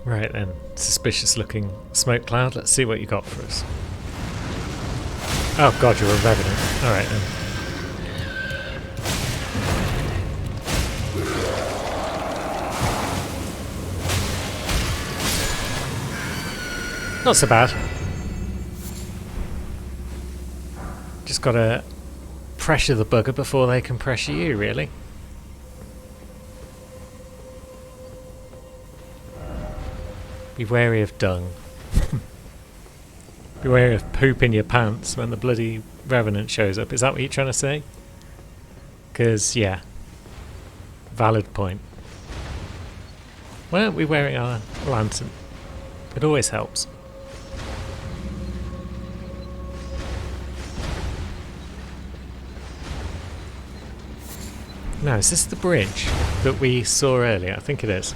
Right then, suspicious looking smoke cloud. Let's see what you got for us. Oh god, you're a revenant. Alright then. Not so bad. Just gotta pressure the bugger before they can pressure you, really. Be wary of dung. Be wary of poop in your pants when the bloody revenant shows up. Is that what you're trying to say? Because, yeah. Valid point. Why aren't we wearing our lantern? It always helps. Now, is this the bridge that we saw earlier? I think it is.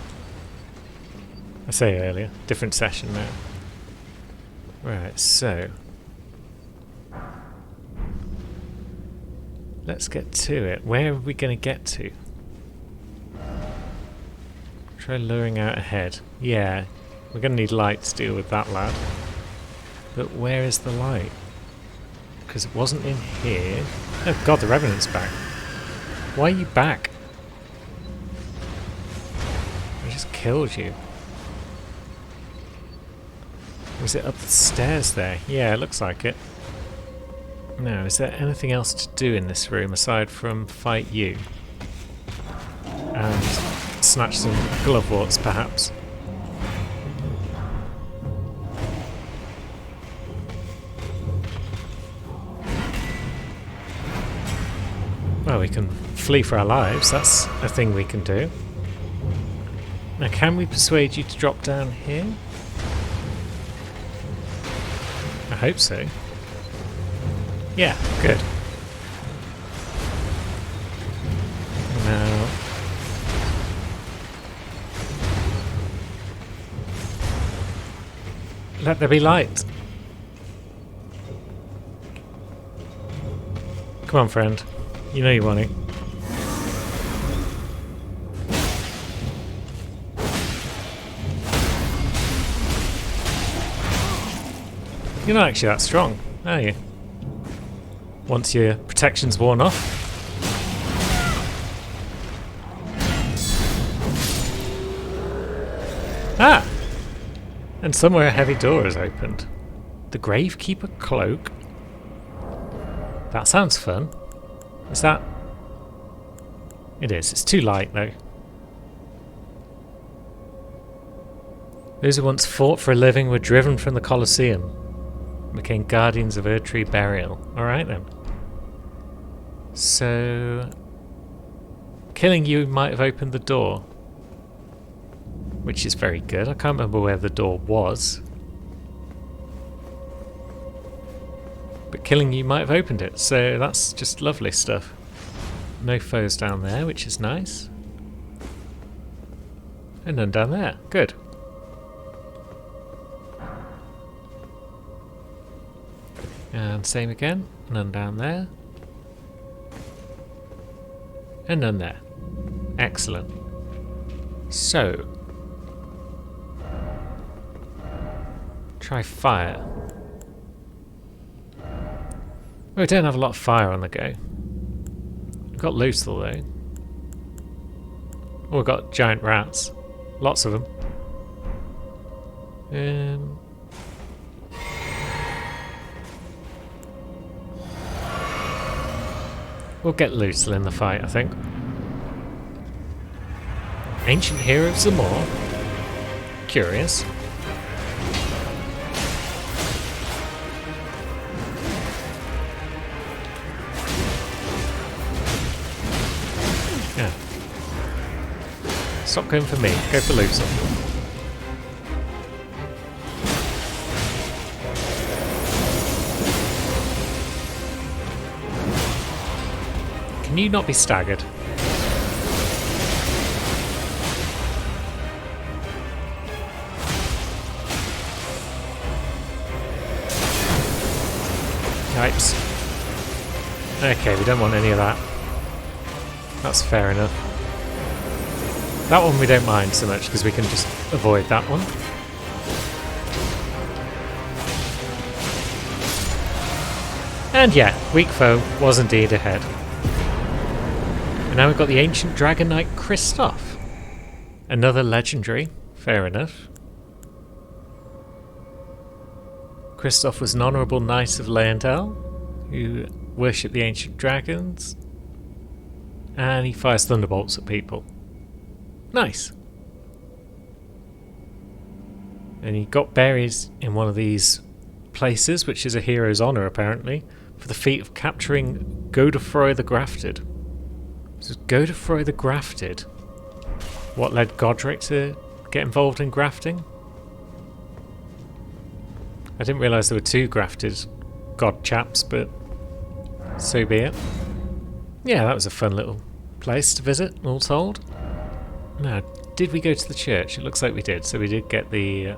I say earlier, different session now. Right, so let's get to it. Where are we going to get to? Try luring out ahead. Yeah, we're going to need light to deal with that lad. But where is the light? Because it wasn't in here. Oh god, the Revenant's back. Why are you back? I just killed you. Was it up the stairs there? Yeah, it looks like it. Now, is there anything else to do in this room aside from fight you? And snatch some gloveworts, perhaps? Well, we can flee for our lives. That's a thing we can do. Now, can we persuade you to drop down here? I hope so. Yeah, good. Now, let there be light. Come on, friend. You know you want it. You're not actually that strong, are you? Once your protection's worn off. Ah! And somewhere a heavy door has opened. The Gravekeeper cloak? That sounds fun. Is that... It is. It's too light, though. Those who once fought for a living were driven from the Colosseum. Became guardians of Erdtree burial. Alright then. So... Killing you might have opened the door. Which is very good. I can't remember where the door was. But killing you might have opened it, so that's just lovely stuff. No foes down there, which is nice. And none down there. Good. And same again. None down there. And none there. Excellent. So... Try fire. We don't have a lot of fire on the go. We've got Lethal though. Oh, we've got giant rats. Lots of them. We'll get Lethal in the fight, I think. Ancient Hero of Zamor. Curious. Yeah. Stop going for me. Go for Lethal. Can you not be staggered? Yipes. Okay, we don't want any of that. That's fair enough. That one we don't mind so much because we can just avoid that one. And yeah, weak foe was indeed ahead. And now we've got the Ancient Dragon Knight Kristoff. Another legendary, fair enough. Kristoff was an honourable knight of Leyndell, who worshipped the ancient dragons, and he fires thunderbolts at people. Nice. And he got buried in one of these places, which is a hero's honour apparently, for the feat of capturing Godefroy the Grafted. So Godefroy the Grafted, what led Godric to get involved in grafting? I didn't realise there were two grafted god chaps, but so be it. Yeah, that was a fun little place to visit, all told. Now, did we go to the church? It looks like we did, so we did get the...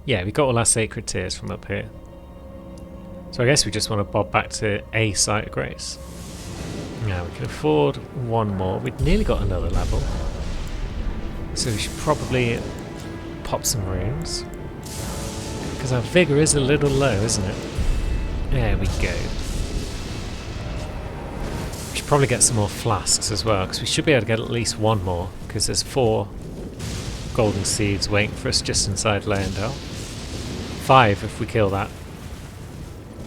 yeah, we got all our sacred tears from up here. So I guess we just want to bob back to a site of grace. Now, we can afford one more. We've nearly got another level. So we should probably pop some runes. Because our vigour is a little low, isn't it? There we go. We should probably get some more flasks as well, because we should be able to get at least one more, because there's 4 golden seeds waiting for us just inside Leyndell. 5 if we kill that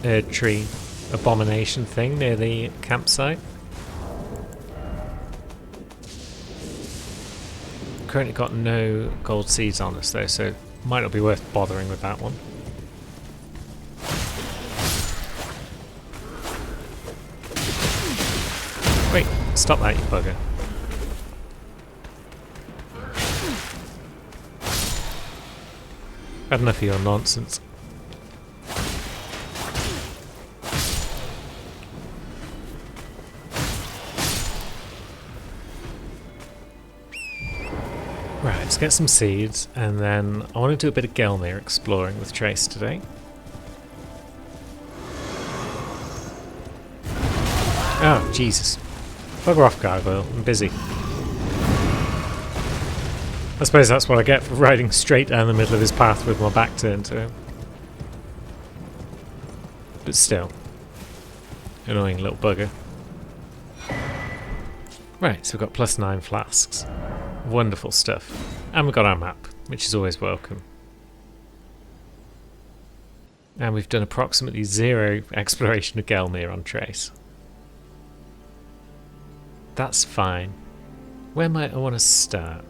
Erd Tree abomination thing near the campsite. Currently got no gold seeds on us though, so might not be worth bothering with that one. Wait, stop that, you bugger. Had enough of your nonsense. Right, let's get some seeds, and then I want to do a bit of Gelmir exploring with Trace today. Oh, Jesus. Bugger off, Gargoyle. I'm busy. I suppose that's what I get for riding straight down the middle of his path with my back turned to him. But still. Annoying little bugger. Right, so we've got +9 flasks. Wonderful stuff. And we've got our map, which is always welcome. And we've done approximately 0 exploration of Gelmir on Trace. That's fine. Where might I want to start?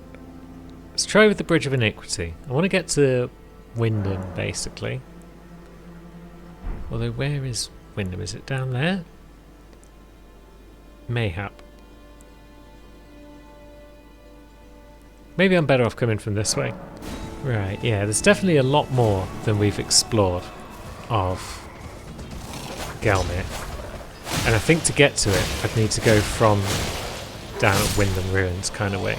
Let's try with the Bridge of Iniquity. I want to get to Wyndham, basically. Although, where is Wyndham? Is it down there? Mayhap. Maybe I'm better off coming from this way. Right, yeah, there's definitely a lot more than we've explored of Gelmir. And I think to get to it, I'd need to go from down at Wyndham Ruins kind of way.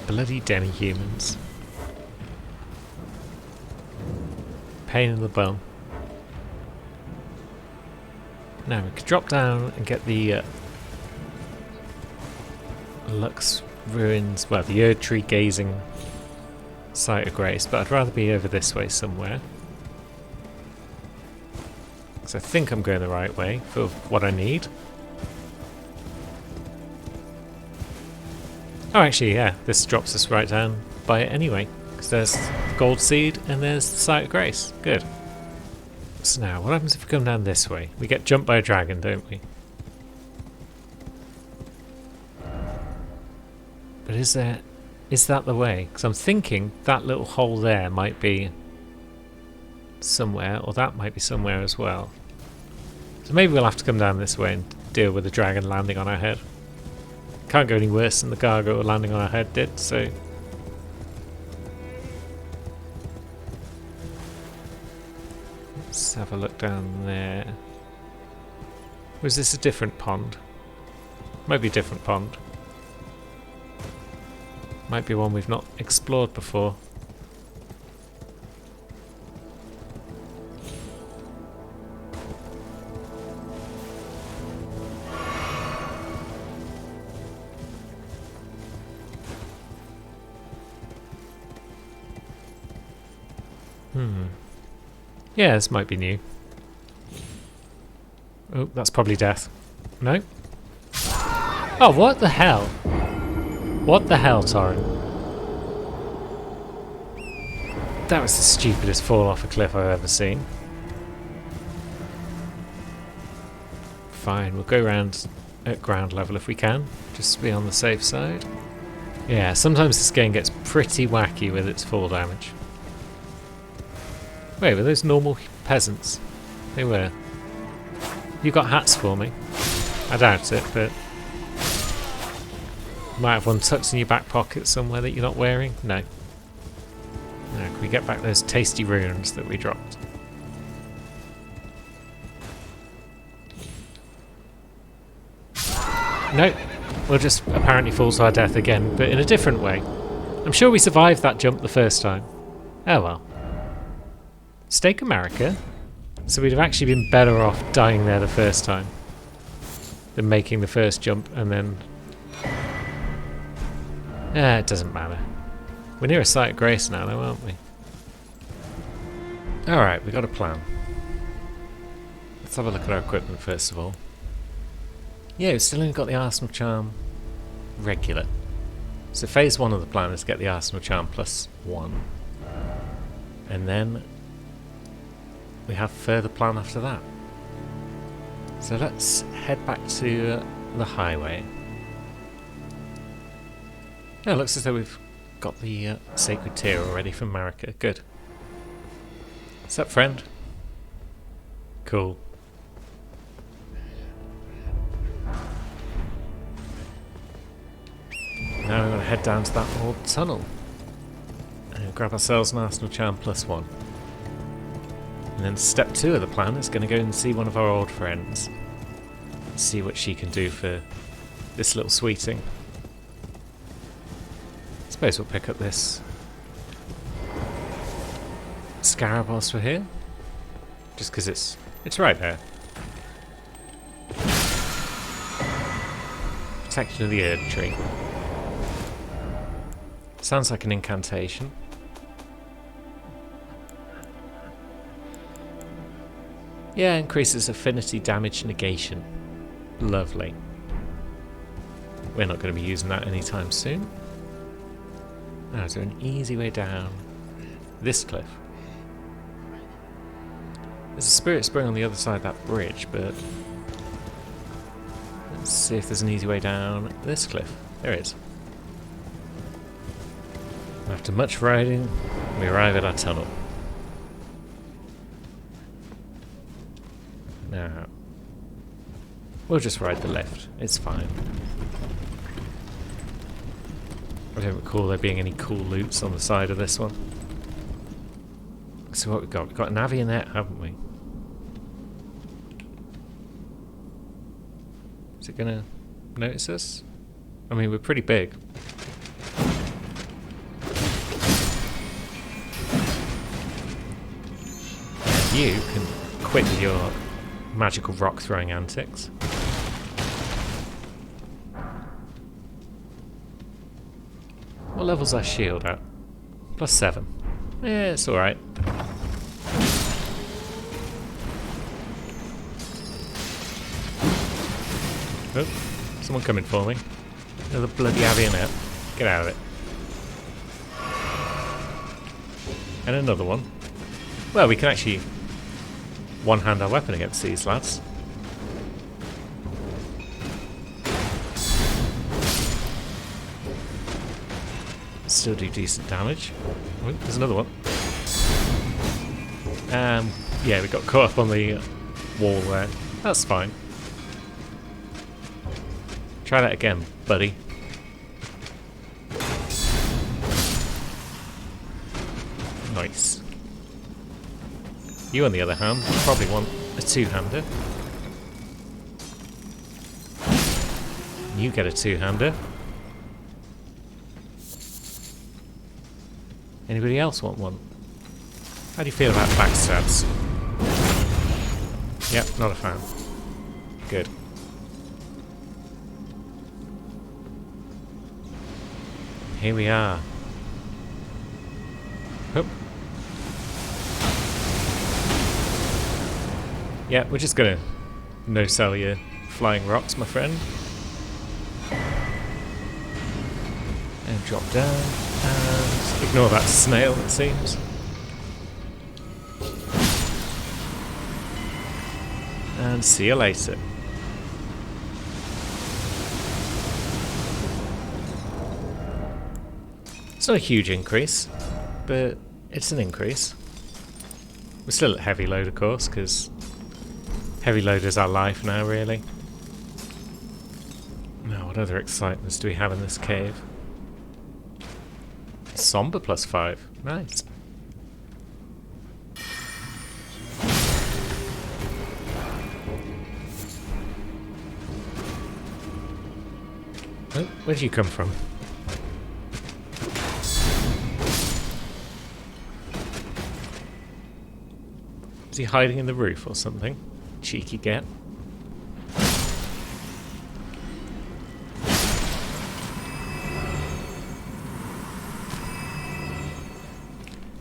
Bloody demi-humans. Pain in the bum. Now we could drop down and get the Lux Ruins, well, the Erd Tree Gazing Site of Grace, but I'd rather be over this way somewhere. Because I think I'm going the right way for what I need. Oh, actually, yeah, this drops us right down by it anyway. Because there's the Gold Seed and there's the Site of Grace. Good. So now, what happens if we come down this way? We get jumped by a dragon, don't we? But is that the way? Because I'm thinking that little hole there might be somewhere, or that might be somewhere as well. So maybe we'll have to come down this way and deal with the dragon landing on our head. Can't go any worse than the gargoyle landing on our head did, so... Let's have a look down there. Was this a different pond? Might be a different pond. Might be one we've not explored before. Yeah, this might be new. Oh, that's probably death. No? Oh, what the hell? What the hell, Torrin? That was the stupidest fall off a cliff I've ever seen. Fine, we'll go around at ground level if we can, just to be on the safe side. Yeah, sometimes this game gets pretty wacky with its fall damage. Wait, were those normal peasants? They were. You got hats for me? I doubt it, but... You might have one tucked in your back pocket somewhere that you're not wearing? No. No, can we get back those tasty runes that we dropped? No, we'll just apparently fall to our death again, but in a different way. I'm sure we survived that jump the first time. Oh well. Stake America? So we'd have actually been better off dying there the first time than making the first jump and then... it doesn't matter. We're near a site of grace now though, aren't we? Alright, we got a plan. Let's have a look at our equipment first of all. Yeah, we've still only got the Arsenal Charm regular. So phase 1 of the plan is to get the Arsenal Charm +1. And then we have further plan after that. So let's head back to the highway. Yeah, it looks as though we've got the Sacred Tear already from Marika. Good. What's up, friend? Cool. Now we're going to head down to that old tunnel and grab ourselves an Arsenal Charm +1. And then step 2 of the plan is going to go and see one of our old friends. See what she can do for this little sweeting. I suppose we'll pick up this scarab whilst we're here. Just because it's right there. Protection of the Erd Tree. Sounds like an incantation. Yeah, increases affinity damage negation. Lovely. We're not going to be using that anytime soon. Now, is there an easy way down this cliff? There's a spirit spring on the other side of that bridge, but let's see if there's an easy way down this cliff. There is. After much riding, we arrive at our tunnel. Now, we'll just ride the lift. It's fine. I don't recall there being any cool loots on the side of this one. So what we've got? We've got an avionet, haven't we? Is it going to notice us? I mean, we're pretty big. You can quit with your magical rock throwing antics. What level's our shield at? +7. Yeah, it's alright. Oh, someone coming for me. Another bloody avionet. Get out of it. And another one. Well, we can actually one-hand our weapon against these lads. Still do decent damage. Oh, there's another one. Yeah, we got caught up on the wall there. That's fine. Try that again, buddy. Nice. You, on the other hand, probably want a two-hander. You get a two-hander. Anybody else want one? How do you feel about backstabs? Yep, not a fan. Good. Here we are. Oop. Yeah, we're just gonna no-sell your flying rocks, my friend. And drop down, and ignore that snail, it seems. And see you later. It's not a huge increase, but it's an increase. We're still at heavy load, of course, because heavy load is our life now, really. Now, what other excitements do we have in this cave? Somber +5. Nice. Oh, where did you come from? Is he hiding in the roof or something? Cheeky get.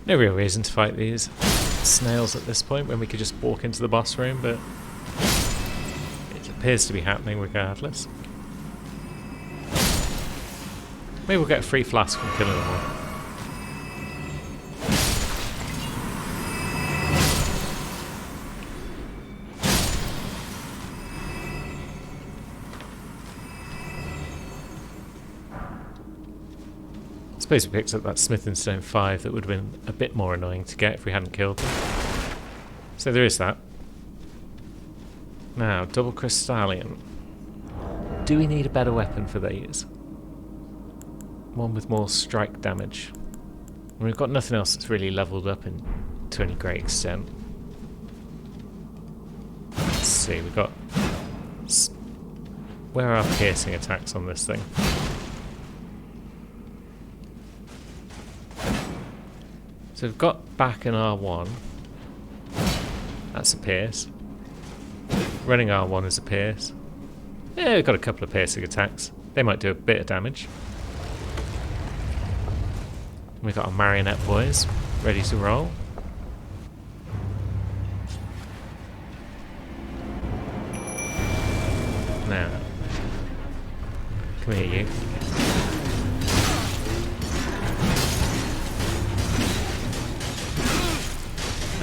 No real reason to fight these snails at this point when we could just walk into the boss room, but it appears to be happening regardless. Maybe we'll get a free flask from killing them all. I suppose we picked up that Smith & Stone 5 that would have been a bit more annoying to get if we hadn't killed them. So there is that. Now, double Crystallion. Do we need a better weapon for these? One with more strike damage. And we've got nothing else that's really leveled up to any great extent. Let's see, we've got... Where are our piercing attacks on this thing? So we've got back in R1. That's a pierce. Running R1 is a pierce. Yeah, we've got a couple of piercing attacks. They might do a bit of damage. We've got our marionette boys ready to roll. Now, come here, you.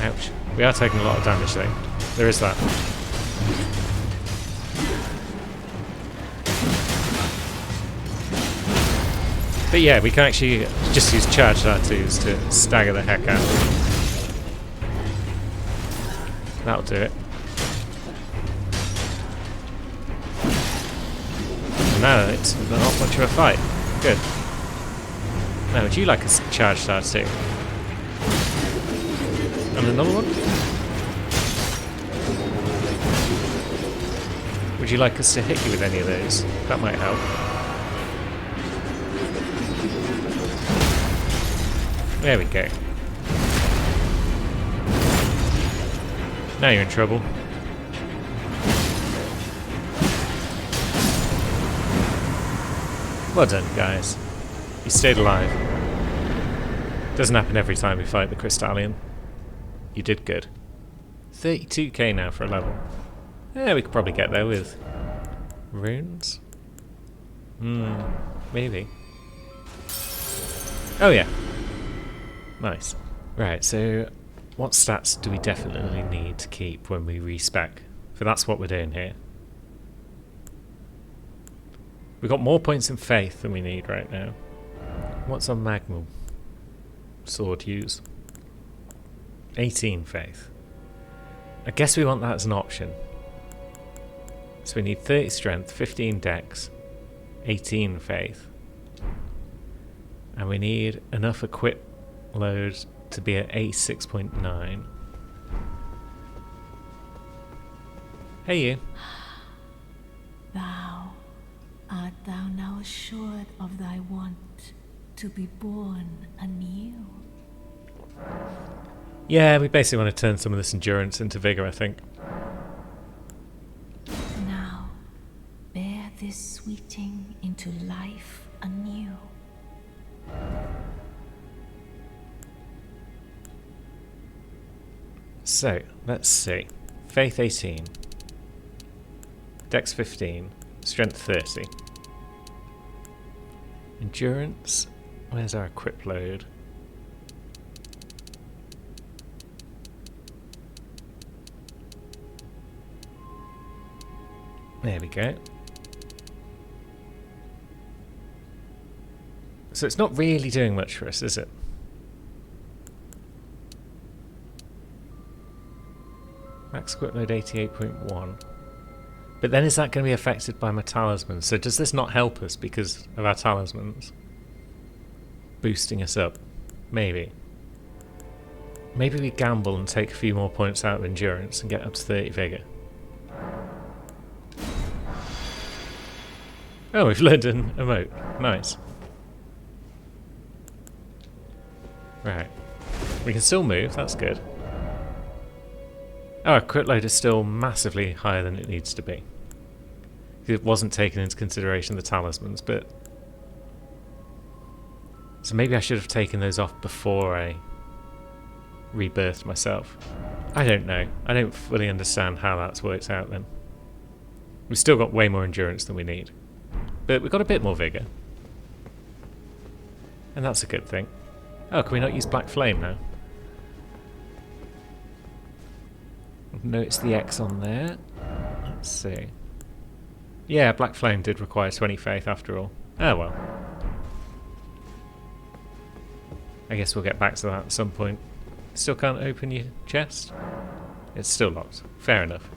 Ouch. We are taking a lot of damage though. There is that. But yeah, we can actually just use charge R2s to stagger the heck out. That'll do it. And now it's not much of a fight. Good. Now, would you like a charge R2? And another one? Would you like us to hit you with any of those? That might help. There we go. Now you're in trouble. Well done, guys. You stayed alive. Doesn't happen every time we fight the Crystallion. You did good. 32k now for a level. Yeah, we could probably get there with runes. Maybe. Oh yeah. Nice. Right, so what stats do we definitely need to keep when we respec? For that's what we're doing here. We've got more points in faith than we need right now. What's our magnum sword use? 18 faith. I guess we want that as an option. So we need 30 strength, 15 dex, 18 faith. And we need enough equip load to be at A6.9. Hey you. Art thou now assured of thy want to be born anew? Yeah, we basically want to turn some of this endurance into vigor, I think. Now, bear this sweeting into life anew. So, let's see. Faith 18. Dex 15. Strength 30. Endurance. Where's our equip load? There we go. So it's not really doing much for us, is it? Max equip load 88.1. But then is that going to be affected by my talismans? So does this not help us because of our talismans? Boosting us up. Maybe. Maybe we gamble and take a few more points out of endurance and get up to 30 vigour. Oh, we've learned an emote. Nice. Right. We can still move, that's good. Oh, our crit load is still massively higher than it needs to be. It wasn't taken into consideration the talismans, but... So maybe I should have taken those off before I rebirthed myself. I don't know. I don't fully understand how that's worked out then. We've still got way more endurance than we need. But we've got a bit more vigour. And that's a good thing. Oh, can we not use Black Flame now? Notice the X on there. Let's see. Yeah, Black Flame did require 20 faith after all. Oh well. I guess we'll get back to that at some point. Still can't open your chest? It's still locked. Fair enough.